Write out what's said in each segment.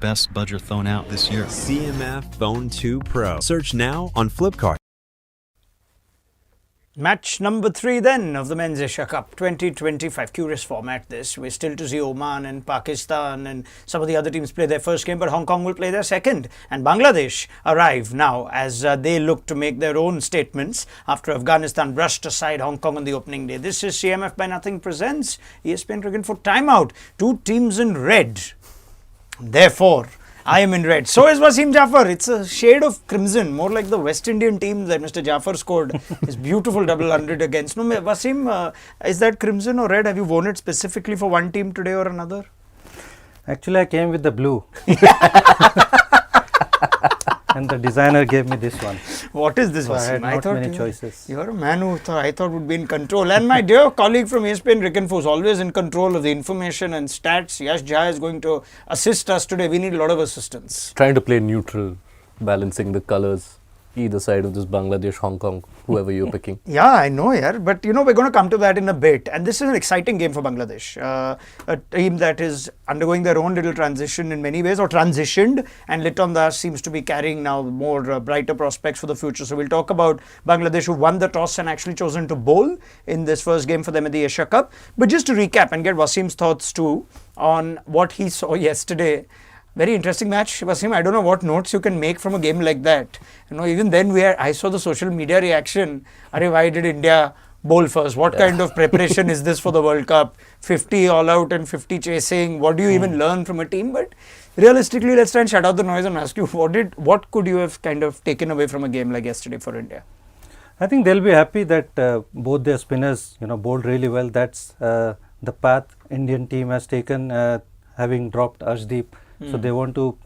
best budget phone out this year. CMF Phone 2 Pro. Search now on Flipkart. Match number 3 then of the Men's Asia Cup 2025. Curious format this. We're still to see Oman and Pakistan and some of the other teams play their first game, but Hong Kong will play their second. And Bangladesh arrive now as they look to make their own statements after Afghanistan brushed aside Hong Kong on the opening day. This is CMF by Nothing presents ESPN Cricket for Timeout. Two teams in red. Therefore, I am in red. So is Wasim Jaffer. It's a shade of crimson, more like the West Indian team that Mr. Jaffer scored his beautiful double 100 against. No, Wasim, is that crimson or red? Have you worn it specifically for one team today or another? Actually, I came with the blue. And the designer gave me this one. What is this, So I Wasim? had not many choices. You're a man who I thought would be in control. And my dear colleague from ESPN Cricket who's always in control of the information and stats, Yash is going to assist us today. We need a lot of assistance. Trying to play neutral, balancing the colours either side of this Bangladesh, Hong Kong, whoever you're picking. Yeah, I know, yeah. But we're going to come to that in a bit. And this is an exciting game for Bangladesh. A team that is undergoing their own little transition in many ways, or transitioned. And Liton Das seems to be carrying now more brighter prospects for the future. So we'll talk about Bangladesh, who won the toss and actually chosen to bowl in this first game for them at the Asia Cup. But just to recap and get Wasim's thoughts too on what he saw yesterday. Very interesting match, Wasim. I don't know what notes you can make from a game like that. Even then I saw the social media reaction. Why did India bowl first? What kind of preparation is this for the World Cup? 50 all out and 50 chasing. What do you even learn from a team? But realistically, let's try and shut out the noise and ask you, what could you have kind of taken away from a game like yesterday for India? I think they'll be happy that both their spinners, bowled really well. That's the path Indian team has taken, having dropped Arshdeep. So they want to,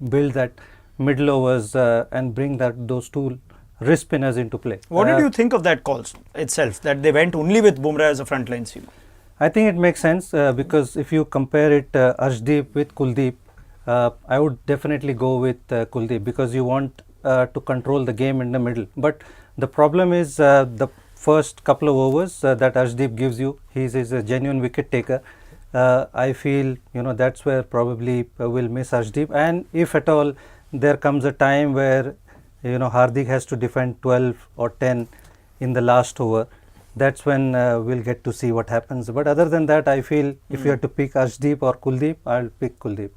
build that middle overs and bring those two wrist spinners into play. What did you think of that call itself, that they went only with Bumrah as a frontline seamer? I think it makes sense because if you compare it Arshdeep with Kuldeep, I would definitely go with Kuldeep because you want to control the game in the middle. But the problem is the first couple of overs that Arshdeep gives you, he's a genuine wicket taker. I feel that's where probably we'll miss Arshdeep, and if at all there comes a time where Hardik has to defend 12 or 10 in the last over, that's when we'll get to see what happens. But other than that, I feel if you have to pick Arshdeep or Kuldeep, I'll pick Kuldeep.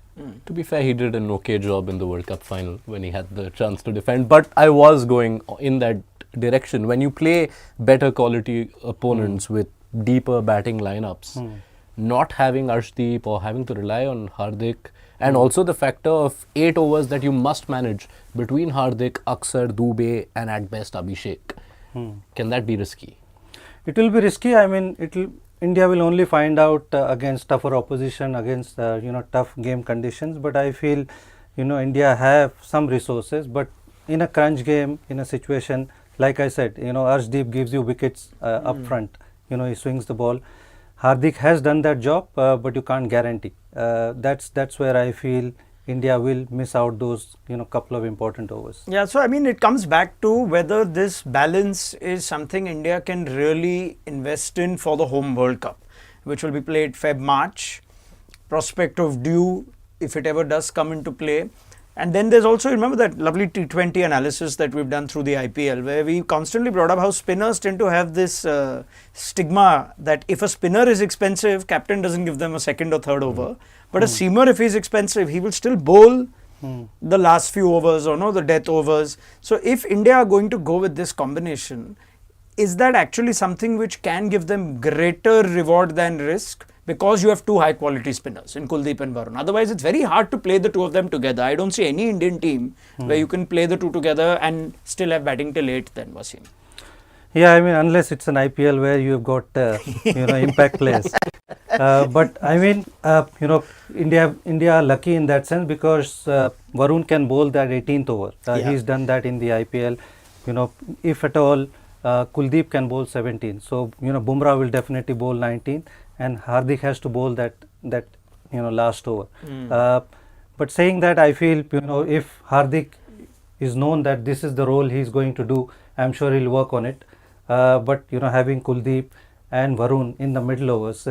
To be fair, he did an okay job in the World Cup final when he had the chance to defend, but I was going in that direction. When you play better quality opponents with deeper batting lineups, not having Arshdeep or having to rely on Hardik, and also the factor of 8 overs that you must manage between Hardik, Aksar, Dubey and at best Abhishek. Can that be risky? It will be risky. I mean, India will only find out against tougher opposition, against tough game conditions. But I feel India have some resources, but in a crunch game, in a situation like I said, Arshdeep gives you wickets up front. He swings the ball. Hardik has done that job, but you can't guarantee. That's where I feel India will miss out those couple of important overs. Yeah, so I mean it comes back to whether this balance is something India can really invest in for the home World Cup, which will be played Feb-March. Prospect of dew, if it ever does come into play. And then there's also, remember that lovely T20 analysis that we've done through the IPL, where we constantly brought up how spinners tend to have this stigma that if a spinner is expensive, captain doesn't give them a second or third over. But a seamer, if he's expensive, he will still bowl the last few overs or the death overs. So if India are going to go with this combination, is that actually something which can give them greater reward than risk? Because you have two high quality spinners in Kuldeep and Varun. Otherwise, it's very hard to play the two of them together. I don't see any Indian team where you can play the two together and still have batting till 8 then, Wasim. Yeah, I mean, unless it's an IPL where you've got, impact players. But I mean, India are lucky in that sense because Varun can bowl that 18th over. He's done that in the IPL. If at all, Kuldeep can bowl 17. So, Bumrah will definitely bowl 19. And Hardik has to bowl that last over. But saying that, I feel if Hardik is known that this is the role he's going to do, I'm sure he'll work on it. But having Kuldeep and Varun in the middle overs.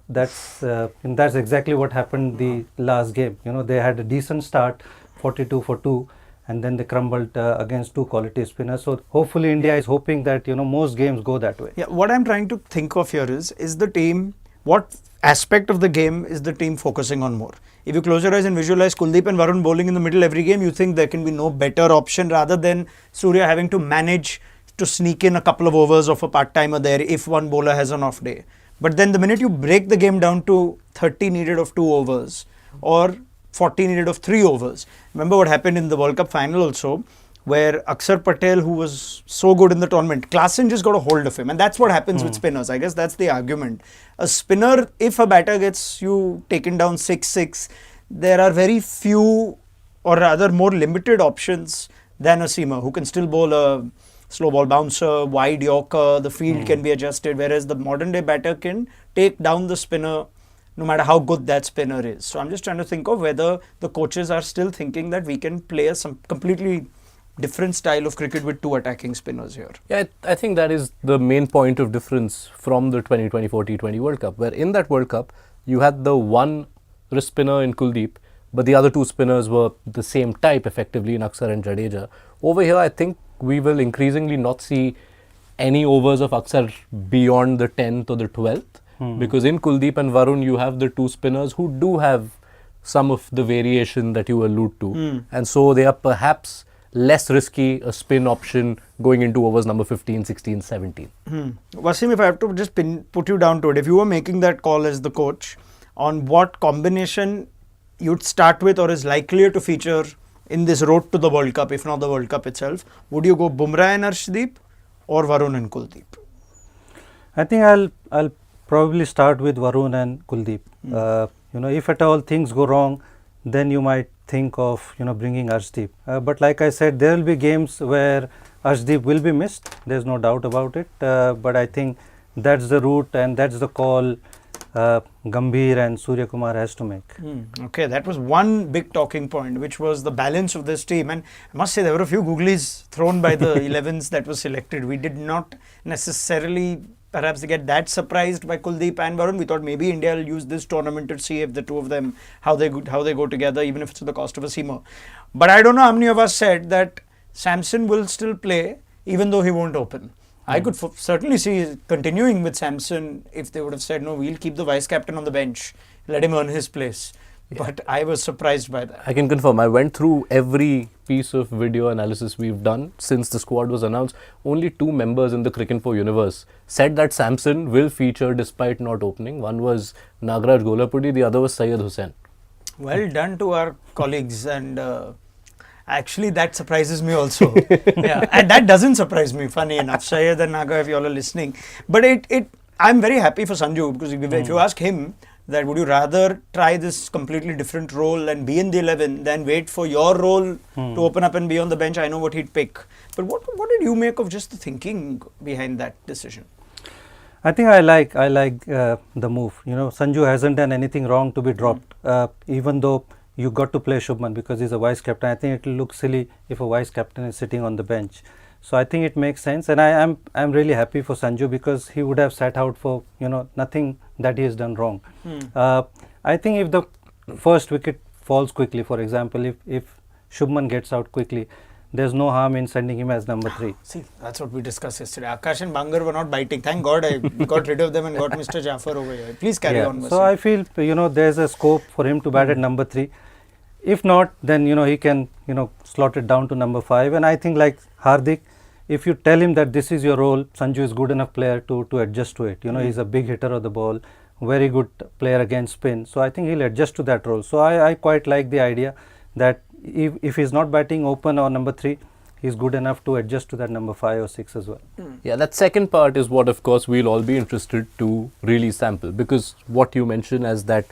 That's exactly what happened the last game. They had a decent start, 42 for 2, and then they crumbled against two quality spinners. So hopefully India is hoping that most games go that way. Yeah, what I'm trying to think of here is the team, what aspect of the game is the team focusing on more? If you close your eyes and visualize Kuldeep and Varun bowling in the middle every game, you think there can be no better option rather than Surya having to manage to sneak in a couple of overs of a part-timer there if one bowler has an off day. But then the minute you break the game down to 30 needed of 2 overs or 40 needed of 3 overs. Remember what happened in the World Cup final also, where Akshar Patel, who was so good in the tournament, Klaasen just got a hold of him. And that's what happens with spinners. I guess that's the argument. A spinner, if a batter gets you taken down 6-6, there are very few or rather more limited options than a seamer who can still bowl a slow ball bouncer, wide Yorker, the field can be adjusted, whereas the modern day batter can take down the spinner no matter how good that spinner is. So I'm just trying to think of whether the coaches are still thinking that we can play some completely different style of cricket with 2 attacking spinners here. Yeah, I think that is the main point of difference from the 2024 T20 World Cup, where in that World Cup, you had the one wrist spinner in Kuldeep, but the other 2 spinners were the same type effectively in Akshar and Jadeja. Over here, I think we will increasingly not see any overs of Akshar beyond the 10th or the 12th, because in Kuldeep and Varun, you have the 2 spinners who do have some of the variation that you allude to. And so they are perhaps less risky a spin option going into overs number 15, 16, 17. Wasim, if I have to just put you down to it, if you were making that call as the coach on what combination you'd start with or is likelier to feature in this road to the World Cup, if not the World Cup itself, would you go Bumrah and Arshdeep or Varun and Kuldeep? I think I'll probably start with Varun and Kuldeep. If at all things go wrong, then you might think of bringing Arshdeep. But like I said, there will be games where Arshdeep will be missed. There's no doubt about it. But I think that's the route and that's the call Gambhir and Surya Kumar has to make. Okay, that was one big talking point, which was the balance of this team. And I must say there were a few googlies thrown by the 11s that were selected. We did not necessarily perhaps get that surprised by Kuldeep and Varun. We thought maybe India will use this tournament to see if the 2 of them, how they go together, even if it's at the cost of a seamer. But I don't know how many of us said that Samson will still play even though he won't open. I could certainly see continuing with Samson if they would have said, no, we'll keep the vice captain on the bench, let him earn his place. Yeah. But I was surprised by that. I can confirm. I went through every piece of video analysis we've done since the squad was announced. Only 2 members in the Cricinfo universe said that Samson will feature despite not opening. One was Nagaraj Golapudi, the other was Syed Hussain. Well done to our colleagues, and actually that surprises me also. Yeah, and that doesn't surprise me, funny enough. Syed and Naga, if you all are listening. But I'm very happy for Sanju, because if you ask him that would you rather try this completely different role and be in the 11 than wait for your role to open up and be on the bench, I know what he'd pick. But what did you make of just the thinking behind that decision? I think I like the move. Sanju hasn't done anything wrong to be dropped, even though you got to play Shubman because he's a vice captain. I think it will look silly if a vice captain is sitting on the bench. So I think it makes sense, and I'm really happy for Sanju because he would have sat out for nothing that he has done wrong. I think if the first wicket falls quickly, for example, if Shubman gets out quickly, there's no harm in sending him as number 3. See, that's what we discussed yesterday. Akash and Bangar were not biting. Thank God I got rid of them and got Mr. Jaffer over here. Please carry on. Wasim. So I feel there's a scope for him to bat at number 3. If not, then he can slot it down to number 5. And I think like Hardik, if you tell him that this is your role, Sanju is good enough player to adjust to it. He's a big hitter of the ball, very good player against spin. So I think he'll adjust to that role. So I quite like the idea that if he's not batting open or number 3, he's good enough to adjust to that number 5 or 6 as well. Yeah, that second part is what of course we'll all be interested to really sample, because what you mentioned as that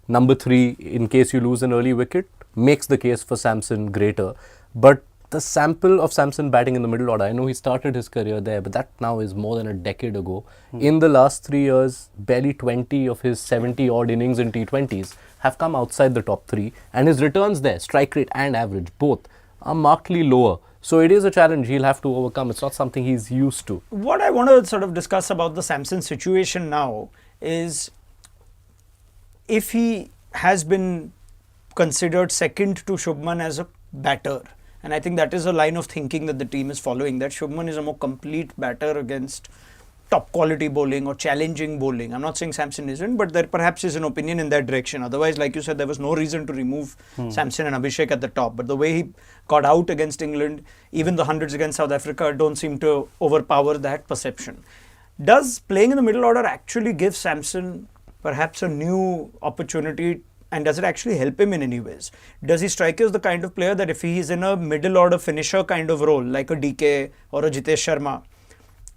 number 3 in case you lose an early wicket makes the case for Samson greater. But the sample of Samson batting in the middle order, I know he started his career there, but that now is more than a decade ago. In the last 3 years, barely 20 of his 70 odd innings in T20s have come outside the top 3, and his returns there, strike rate and average, both are markedly lower So it is a challenge he'll have to overcome. It's not something he's used to. What I want to sort of discuss about the Samson situation now is if he has been considered second to Shubman as a batter, and I think that is a line of thinking that the team is following, that Shubman is a more complete batter against top quality bowling or challenging bowling. I'm not saying Samson isn't, but there perhaps is an opinion in that direction. Otherwise, like you said, there was no reason to remove Samson and Abhishek at the top. But the way he got out against England, even the hundreds against South Africa, don't seem to overpower that perception. Does playing in the middle order actually give Samson perhaps a new opportunity, and does it actually help him in any ways? Does he strike you as the kind of player that if he is in a middle order finisher kind of role, like a DK or a Jitesh Sharma,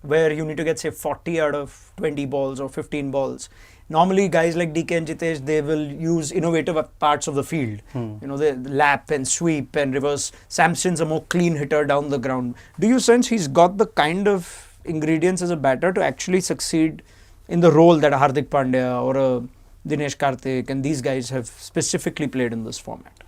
where you need to get say 40 out of 20 balls or 15 balls. Normally guys like DK and Jitesh, they will use innovative parts of the field. You know, the lap and sweep and reverse. Samson's a more clean hitter down the ground. Do you sense he's got the kind of ingredients as a batter to actually succeed in the role that a Hardik Pandya or a Dinesh Karthik and these guys have specifically played in this format?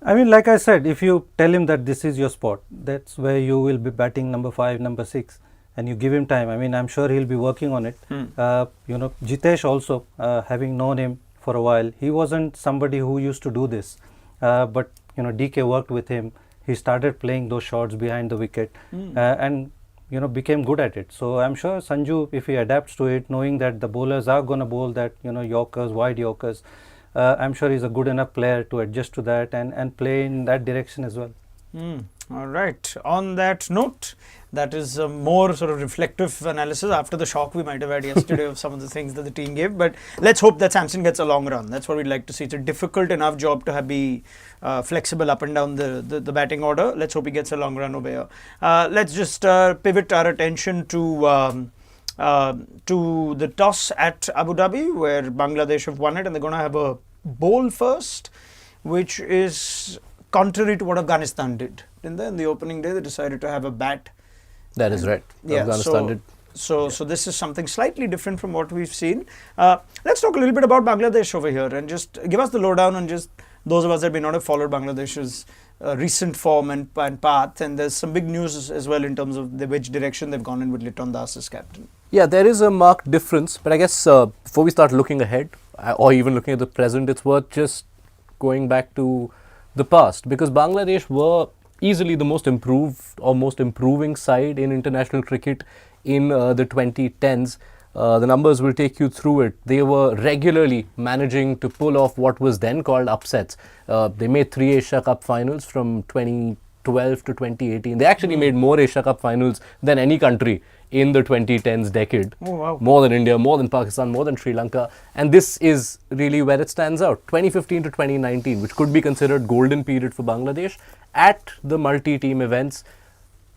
I mean, like I said, if you tell him that this is your spot, that's where you will be batting number 5, number 6. And you give him time. I mean, I'm sure he'll be working on it. You know, Jitesh also, having known him for a while, he wasn't somebody who used to do this. But, you know, DK worked with him. He started playing those shots behind the wicket and, you know, became good at it. So I'm sure Sanju, if he adapts to it, knowing that the bowlers are going to bowl that, you know, Yorkers, wide Yorkers, I'm sure he's a good enough player to adjust to that and play in that direction as well. All right. On that note, that is a more sort of reflective analysis after the shock we might have had yesterday of some of the things that the team gave. But let's hope that Samson gets a long run. That's what we'd like to see. It's a difficult enough job to be flexible up and down the batting order. Let's hope he gets a long run over here. Let's just pivot our attention to the toss at Abu Dhabi, where Bangladesh have won it, and they're going to have a bowl first, which is contrary to what Afghanistan did. Didn't they? In the opening day, they decided to have a bat. That is right. Yeah, Afghanistan did. So this is something slightly different from what we've seen. Let's talk a little bit about Bangladesh over here and just give us the lowdown on just those of us that may not have followed Bangladesh's recent form and path. And there's some big news as well in terms of which direction they've gone in with Liton Das as captain. Yeah, there is a marked difference. But I guess before we start looking ahead or even looking at the present, it's worth just going back to the past, because Bangladesh were easily the most improved or most improving side in international cricket in the 2010s. The numbers will take you through it. They were regularly managing to pull off what was then called upsets. They made 3 Asia Cup finals from 2012 to 2018. They actually made more Asia Cup finals than any country in the 2010s decade. Oh, wow. More than India, more than Pakistan, more than Sri Lanka. And this is really where it stands out. 2015 to 2019, which could be considered golden period for Bangladesh. At the multi-team events,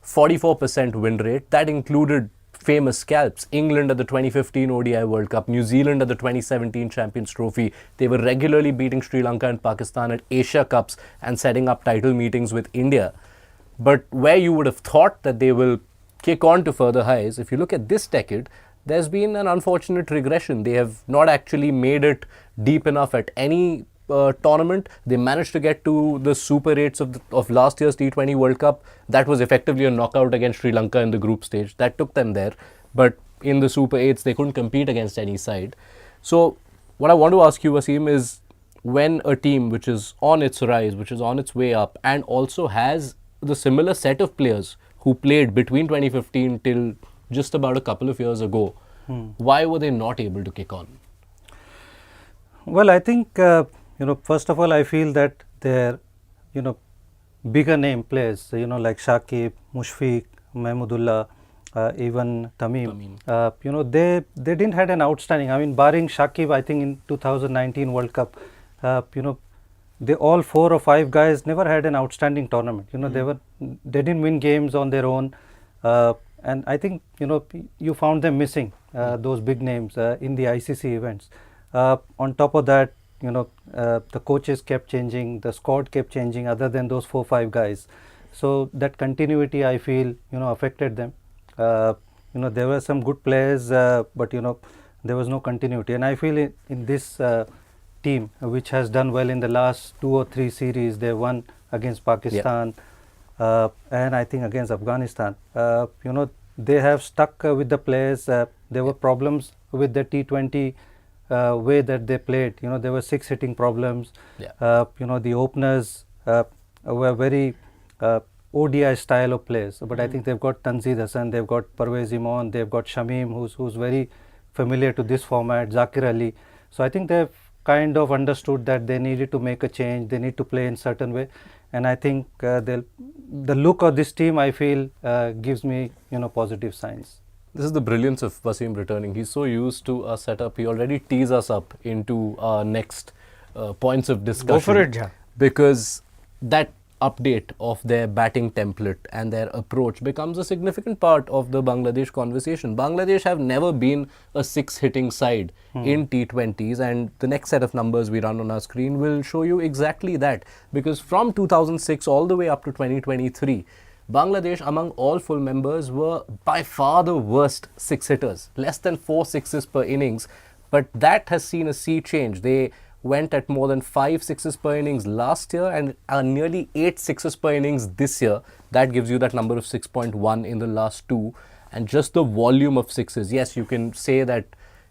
44% win rate. That included famous scalps. England at the 2015 ODI World Cup, New Zealand at the 2017 Champions Trophy. They were regularly beating Sri Lanka and Pakistan at Asia Cups and setting up title meetings with India. But where you would have thought that they will kick on to further highs, if you look at this decade, there's been an unfortunate regression. They have not actually made it deep enough at any tournament. They managed to get to the Super 8s of last year's T20 World Cup. That was effectively a knockout against Sri Lanka in the group stage. That took them there. But in the Super 8s, they couldn't compete against any side. So what I want to ask you, Wasim, is when a team which is on its rise, which is on its way up, and also has the similar set of players who played between 2015 till just about a couple of years ago, why were they not able to kick on? Well, I think, first of all, I feel that their, bigger name players, like Shakib, Mushfiq, Mahmudullah, even Tamim, they didn't had an outstanding, barring Shakib, I think in 2019 World Cup, they all 4 or 5 guys never had an outstanding tournament. They didn't win games on their own, and I think you found them missing those big names in the ICC events. On top of that, the coaches kept changing, the squad kept changing, other than those 4 or 5 guys. So that continuity, I feel, affected them. There were some good players, but there was no continuity, and I feel in this team, which has done well in the last 2 or 3 series. They won against Pakistan, and I think against Afghanistan, they have stuck with the players. There were problems with the T20 way that they played. There were 6 hitting problems. Yeah. The openers were very ODI style of players. But I think they've got Tanzid Hassan, they've got Parvez Imon, they've got Shamim, who's very familiar to this format, Zakir Ali. So I think they've kind of understood that they needed to make a change. They need to play in certain way. And I think the look of this team, I feel, gives me positive signs. This is the brilliance of Wasim returning. He's so used to our setup. He already tees us up into our next points of discussion. Go for it, Ja. Because that update of their batting template and their approach becomes a significant part of the Bangladesh conversation. Bangladesh have never been a 6 hitting side in T20s, and the next set of numbers we run on our screen will show you exactly that. Because from 2006 all the way up to 2023, Bangladesh, among all full members, were by far the worst 6 hitters, less than 4 sixes per innings. But that has seen a sea change. They went at more than 5 sixes per innings last year and are nearly 8 sixes per innings this year. That gives you that number of 6.1 in the last 2. And just the volume of sixes. Yes, you can say that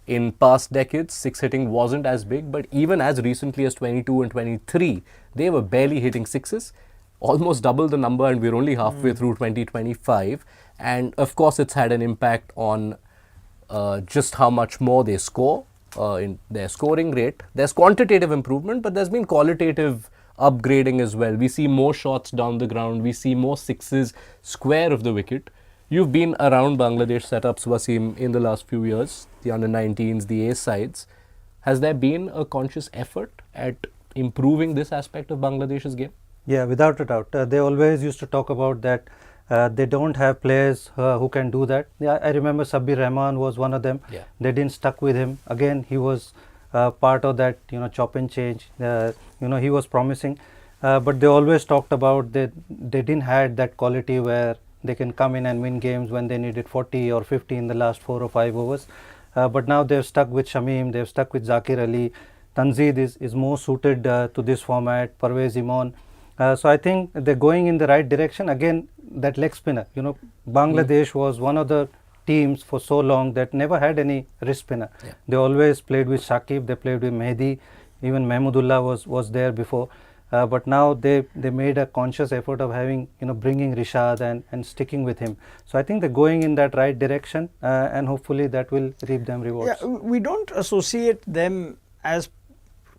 in past decades, 6 hitting wasn't as big, but even as recently as 22 and 23, they were barely hitting sixes. Almost double the number, and we're only halfway through 2025. And of course, it's had an impact on just how much more they score. In their scoring rate. There's quantitative improvement, but there's been qualitative upgrading as well. We see more shots down the ground. We see more sixes square of the wicket. You've been around Bangladesh setups, Wasim, in the last few years, the under-19s, the A sides. Has there been a conscious effort at improving this aspect of Bangladesh's game? Yeah, without a doubt. They always used to talk about that they don't have players who can do that. Yeah, I remember Sabir Rahman was one of them. Yeah. They didn't stuck with him. Again, he was part of that, chop and change. He was promising. But they always talked about they didn't had that quality where they can come in and win games when they needed 40 or 50 in the last 4 or 5 overs. But now they've stuck with Shamim, they've stuck with Zakir Ali. Tanzid is more suited to this format, Parvez Imon. So I think they're going in the right direction. Again, that leg spinner, Bangladesh was one of the teams for so long that never had any wrist spinner. Yeah. They always played with Shakib, they played with Mehdi, even Mahmudullah was there before. But now they made a conscious effort of having, bringing Rishad and sticking with him. So I think they're going in that right direction, and hopefully that will reap them rewards. Yeah, we don't associate them as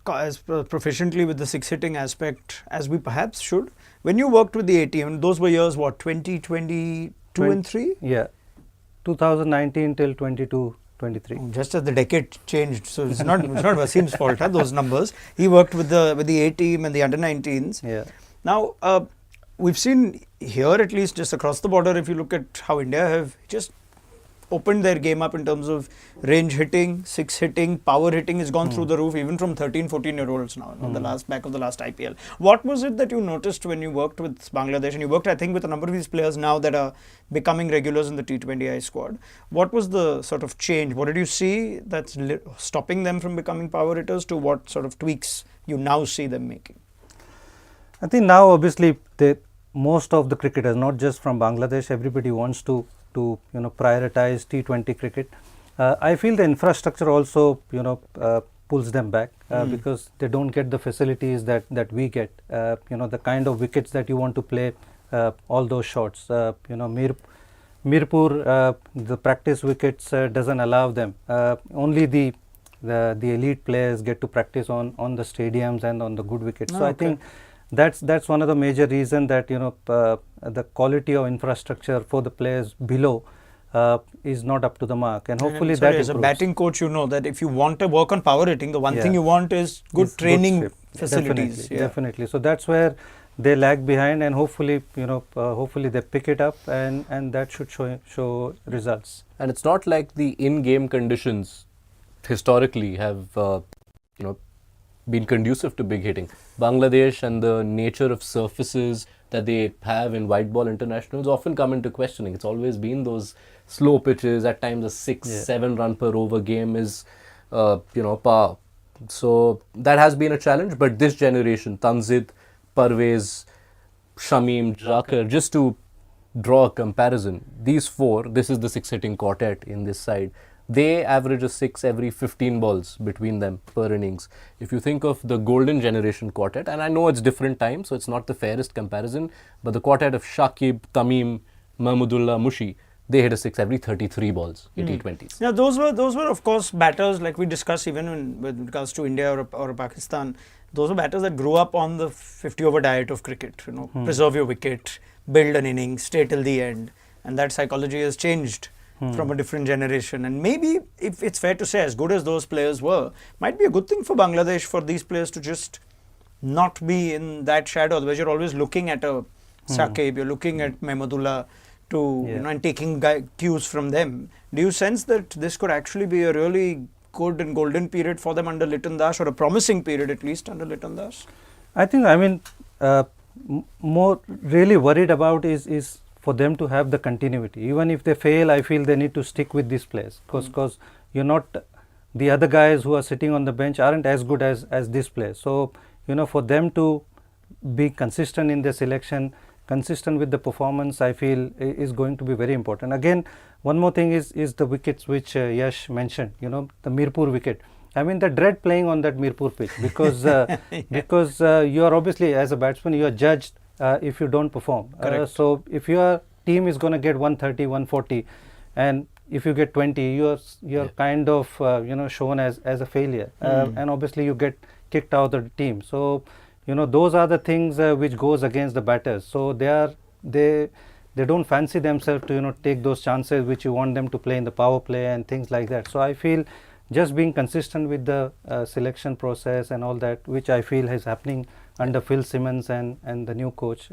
proficiently with the 6 hitting aspect as we perhaps should. When you worked with the A team, those were years what, 2022 and 3? Yeah, 2019 till 22-23. Just as the decade changed, so it's not Wasim's fault, those numbers. He worked with the A team and the under-19s. Yeah. Now, we've seen here, at least just across the border, if you look at how India have just opened their game up in terms of range hitting, 6 hitting, power hitting has gone through the roof, even from 13, 14-year-olds now, on the back of the last IPL. What was it that you noticed when you worked with Bangladesh? And you worked, I think, with a number of these players now that are becoming regulars in the T20I squad. What was the sort of change? What did you see that's stopping them from becoming power hitters, to what sort of tweaks you now see them making? I think now, obviously, most of the cricketers, not just from Bangladesh, everybody wants to prioritize T20 cricket. I feel the infrastructure also pulls them back because they don't get the facilities that we get. The kind of wickets that you want to play, all those shots. Mirpur, the practice wickets doesn't allow them. Only the elite players get to practice on the stadiums and on the good wickets. So I think that's one of the major reasons that the quality of infrastructure for the players below is not up to the mark, and hopefully that as improves. a batting coach, you know that if you want to work on power hitting, the one thing you want is good training facilities. Definitely. So that's where they lag behind, and hopefully hopefully they pick it up, and that should show results. And it's not like the in-game conditions historically have been conducive to big hitting. Bangladesh and the nature of surfaces that they have in white ball internationals often come into questioning. It's always been those slow pitches, at times a 6-7 run per over game is par. So that has been a challenge, but this generation, Tanzid, Parvez, Shamim, Jaffer, just to draw a comparison, these four, this is the six-hitting quartet in this side, they average a 6 every 15 balls between them per innings. If you think of the golden generation quartet, and I know it's different times, so it's not the fairest comparison, but the quartet of Shakib, Tamim, Mahmudullah, Mushi, they hit a 6 every 33 balls in T20s. Yeah, those were of course batters like we discussed even with regards to India or Pakistan. Those were batters that grew up on the 50-over diet of cricket. Preserve your wicket, build an innings, stay till the end, and that psychology has changed from a different generation. And maybe, if it's fair to say, as good as those players were, might be a good thing for Bangladesh for these players to just not be in that shadow. Otherwise, you're always looking at a Shakib, you're looking at Mahmudullah and taking cues from them. Do you sense that this could actually be a really good and golden period for them under Liton Das, or a promising period at least under Liton Das? I think, more really worried about is for them to have the continuity. Even if they fail, I feel they need to stick with these players, because you're not, the other guys who are sitting on the bench aren't as good as these players. So, for them to be consistent in their selection, consistent with the performance, I feel is going to be very important. Again, one more thing is the wickets which Yash mentioned, the Mirpur wicket. I mean, the dread playing on that Mirpur pitch, because you are obviously, as a batsman, you are judged if you don't perform. So if your team is going to get 130, 140, and if you get 20, you're kind of shown as a failure, and obviously you get kicked out of the team. So those are the things which goes against the batters. So they don't fancy themselves to take those chances which you want them to play in the power play and things like that. So I feel just being consistent with the selection process and all that, which I feel is happening under Phil Simmons and the new coach,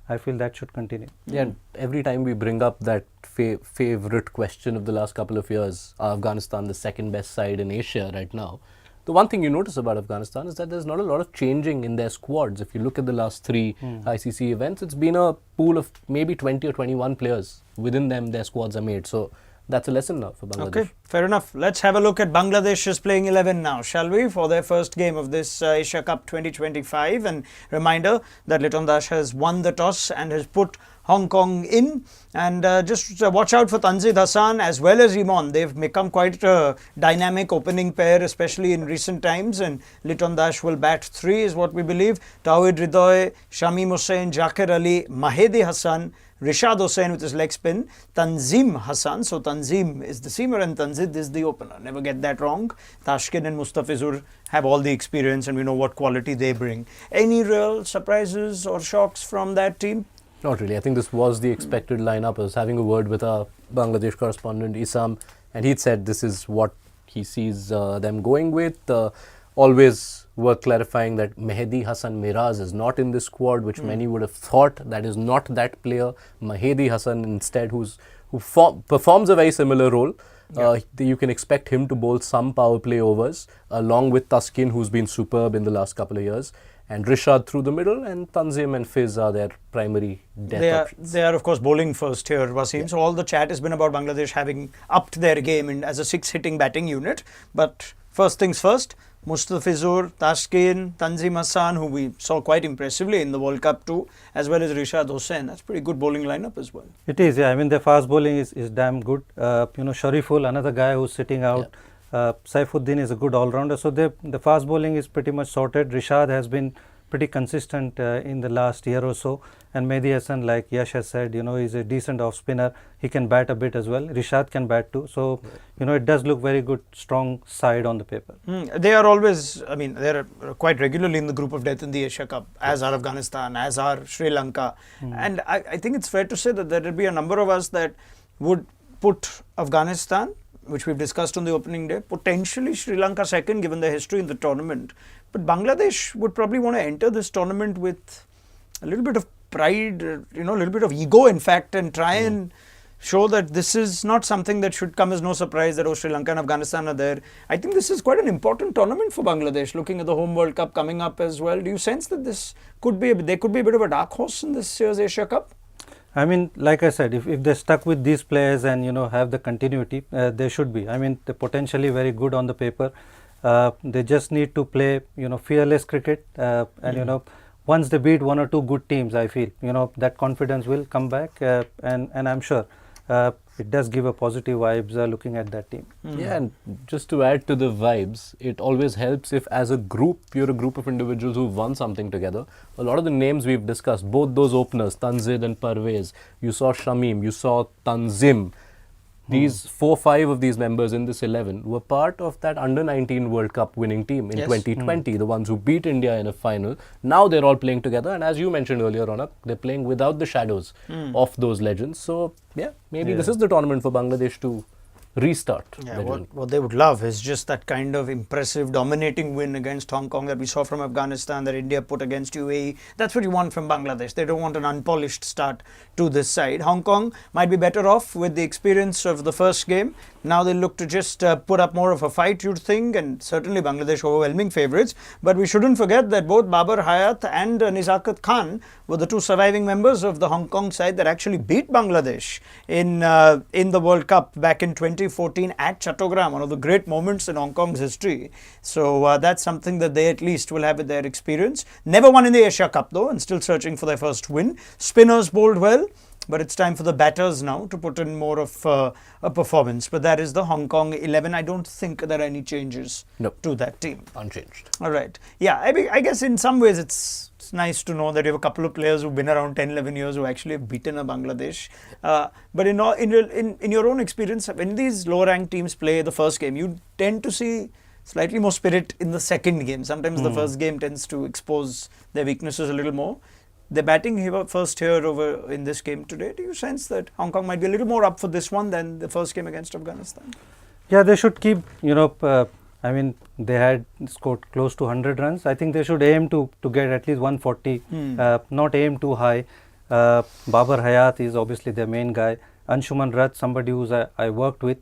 I feel that should continue. Yeah, and every time we bring up that favorite question of the last couple of years, Afghanistan, the second best side in Asia right now, the one thing you notice about Afghanistan is that there's not a lot of changing in their squads. If you look at the last three ICC events, it's been a pool of maybe 20 or 21 players. Within them, their squads are made. So that's a lesson now for Bangladesh. Okay, fair enough. Let's have a look at Bangladesh's playing 11 now, shall we, for their first game of this Asia Cup 2025. And reminder that Liton Das has won the toss and has put Hong Kong in. And just watch out for Tanzid Hassan as well as Imon. They've become quite a dynamic opening pair, especially in recent times. And Liton Das will bat 3 is what we believe. Tawhid Ridoy, Shamim Hussain, Jakir Ali, Mahedi Hassan, Rishad Hussain with his leg spin, Tanzim Hassan. So Tanzim is the seamer and Tanzid is the opener. Never get that wrong. Tashkin and Mustafizur have all the experience and we know what quality they bring. Any real surprises or shocks from that team? Not really. I think this was the expected lineup. I was having a word with our Bangladesh correspondent Isam, and he'd said this is what he sees them going with. Always worth clarifying that Mehdi Hassan Miraz is not in this squad, which many would have thought. That is not that player. Mahedi Hassan instead, who performs a very similar role. You can expect him to bowl some power play overs, along with Taskin, who's been superb in the last couple of years. And Rishad through the middle, and Tanzim and Fiz are their primary options. They are, of course, bowling first here, Wasim. Yeah. So all the chat has been about Bangladesh having upped their game as a 6-hitting batting unit. But first things first, Mustafizur, Taskin, Tanzim Hassan, who we saw quite impressively in the World Cup too, as well as Rishad Hussain. That's pretty good bowling lineup as well. It is, yeah. I mean, their fast bowling is damn good. Shariful, another guy who's sitting out. Yeah. Saifuddin is a good all-rounder. So the fast bowling is pretty much sorted. Rishad has been pretty consistent in the last year or so. And Mehdi Hassan, like Yash has said, is a decent off-spinner. He can bat a bit as well. Rishad can bat too. So, it does look very good, strong side on the paper. They are always, they're quite regularly in the group of death in the Asia Cup, as are Afghanistan, as are Sri Lanka. And I think it's fair to say that there will be a number of us that would put Afghanistan, which we've discussed on the opening day, potentially Sri Lanka second given their history in the tournament. But Bangladesh would probably want to enter this tournament with a little bit of pride, a little bit of ego in fact, and try and show that this is not something that should come as no surprise that Sri Lanka and Afghanistan are there. I think this is quite an important tournament for Bangladesh, looking at the home World Cup coming up as well. Do you sense that there could be a bit of a dark horse in this year's Asia Cup? I mean, like I said, if they're stuck with these players and, have the continuity, they should be. I mean, they're potentially very good on the paper. They just need to play, fearless cricket and, once they beat one or two good teams, I feel that confidence will come back, and I'm sure it does give a positive vibes looking at that team. Yeah, and just to add to the vibes, it always helps if as a group, you're a group of individuals who've won something together. A lot of the names we've discussed, both those openers, Tanzid and Parvez, you saw Shamim, you saw Tanzim. These 4-5 of these members in this 11 were part of that under-19 World Cup winning team in 2020, the ones who beat India in a final. Now they're all playing together, and as you mentioned earlier, Raunak, they're playing without the shadows of those legends. So, yeah, maybe this is the tournament for Bangladesh to restart. Yeah, what they would love is just that kind of impressive, dominating win against Hong Kong that we saw from Afghanistan, that India put against UAE. That's what you want from Bangladesh. They don't want an unpolished start to this side. Hong Kong might be better off with the experience of the first game. Now they look to just put up more of a fight, you'd think, and certainly Bangladesh overwhelming favourites. But we shouldn't forget that both Babar Hayat and Nizakat Khan were the two surviving members of the Hong Kong side that actually beat Bangladesh in the World Cup back in 2014 at Chattogram, one of the great moments in Hong Kong's history. So that's something that they at least will have with their experience. Never won in the Asia Cup though, and still searching for their first win. Spinners bowled well. But it's time for the batters now to put in more of a performance. But that is the Hong Kong 11. I don't think there are any changes to that team. Unchanged. All right. Yeah, I guess in some ways it's nice to know that you have a couple of players who've been around 10, 11 years who actually have beaten a Bangladesh. But in your own experience, when these lower ranked teams play the first game, you tend to see slightly more spirit in the second game. Sometimes the first game tends to expose their weaknesses a little more. They're batting first here over in this game today. Do you sense that Hong Kong might be a little more up for this one than the first game against Afghanistan? Yeah, they should keep, I mean, they had scored close to 100 runs. I think they should aim to get at least 140, not aim too high. Babar Hayat is obviously their main guy. Anshuman Rath, somebody who I worked with,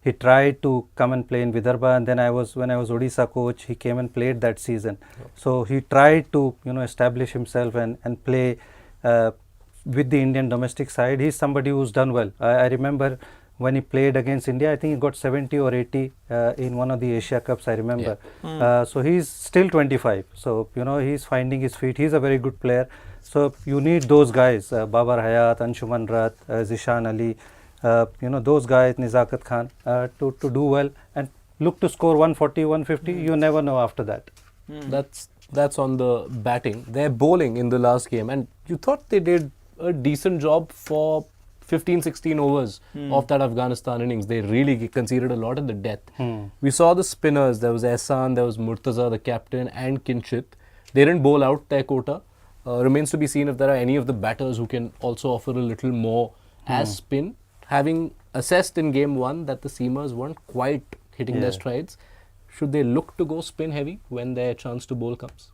he tried to come and play in Vidarbha, and then when I was Odisha coach, he came and played that season. So he tried to establish himself and play with the Indian domestic side. He's somebody who's done well. I remember when he played against India, I think he got 70 or 80 in one of the Asia Cups, I remember. So he's still 25. So he's finding his feet. He's a very good player. So you need those guys, Babar Hayat, Anshuman Rath, Zishan Ali. Those guys, Nizakat Khan, to do well and look to score 140, 150. You never know after that. That's on the batting. They're bowling in the last game, and you thought they did a decent job for 15, 16 overs of that Afghanistan innings. They really conceded a lot at the death. We saw the spinners. There was Ehsan, there was Murtaza, the captain, and Kinchit. They didn't bowl out their quota. Remains to be seen if there are any of the batters who can also offer a little more as spin. Having assessed in game one that the seamers weren't quite hitting their strides, should they look to go spin heavy when their chance to bowl comes?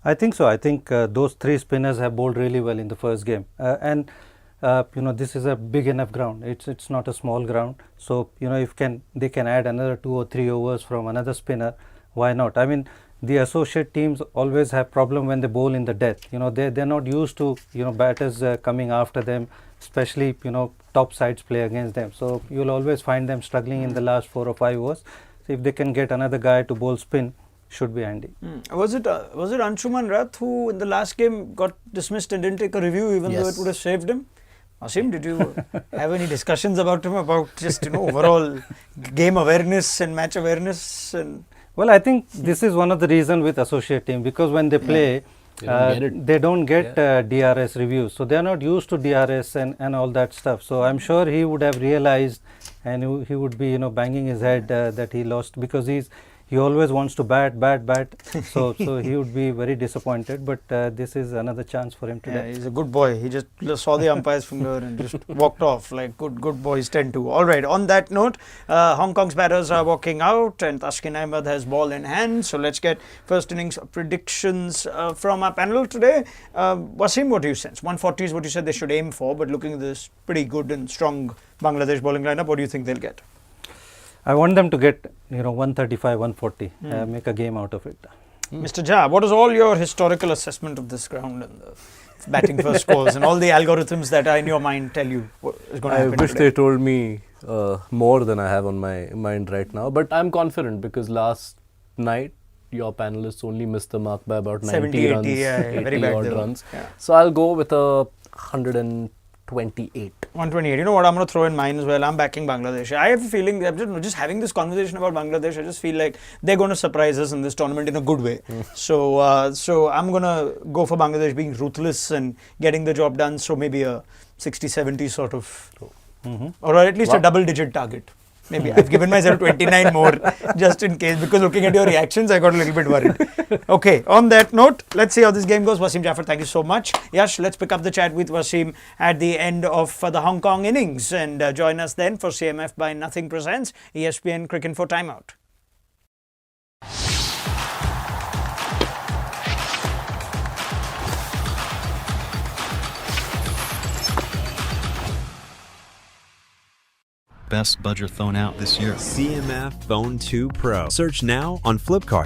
I think so. I think those three spinners have bowled really well in the first game. And this is a big enough ground. It's not a small ground. So, if they can add another 2 or 3 overs from another spinner, why not? I mean, the associate teams always have problem when they bowl in the death. They're not used to, batters coming after them, especially, top sides play against them. So you'll always find them struggling in the last 4 or 5 overs. So if they can get another guy to bowl spin, should be handy. Was it Anshuman Rath who in the last game got dismissed and didn't take a review even though it would have saved him? Wasim, did you have any discussions about him, about just overall game awareness and match awareness? Well, I think this is one of the reasons with associate team, because when they play, they don't get DRS reviews, so they are not used to DRS and all that stuff. So I'm sure he would have realized, and he would be banging his head that he lost, because he always wants to bat. So he would be very disappointed. But this is another chance for him today. Yeah, he's a good boy. He just saw the umpire's finger and just walked off like good boys tend to. All right. On that note, Hong Kong's batters are walking out, and Taskin Ahmed has ball in hand. So let's get first innings predictions from our panel today. Wasim, what do you sense? 140 is what you said they should aim for, but looking at this pretty good and strong Bangladesh bowling lineup, what do you think they'll get? I want them to get 135, 140, make a game out of it. Mr. Jha, what is all your historical assessment of this ground and the batting first scores and all the algorithms that are in your mind tell you what is going to happen I wish today? they told me more than I have on my mind right now, but I'm confident because last night your panelists only missed the mark by about 90 70, 80, runs, yeah, very 80 bad odd they were. runs. Yeah. So I'll go with a 128. 128. You know what? I'm going to throw in mine as well. I'm backing Bangladesh. I have a feeling that just having this conversation about Bangladesh, I just feel like they're going to surprise us in this tournament in a good way. So I'm going to go for Bangladesh being ruthless and getting the job done. So maybe a 60-70 sort of, or at least a double-digit target. Maybe I've given myself 29 more just in case, because looking at your reactions, I got a little bit worried. Okay, on that note, let's see how this game goes. Wasim, Jaffer, thank you so much. Yash, let's pick up the chat with Wasim at the end of the Hong Kong innings, and join us then for CMF by Nothing presents ESPN Cricket for Timeout. Best budget thrown out this year. CMF Phone 2 Pro. Search now on Flipkart.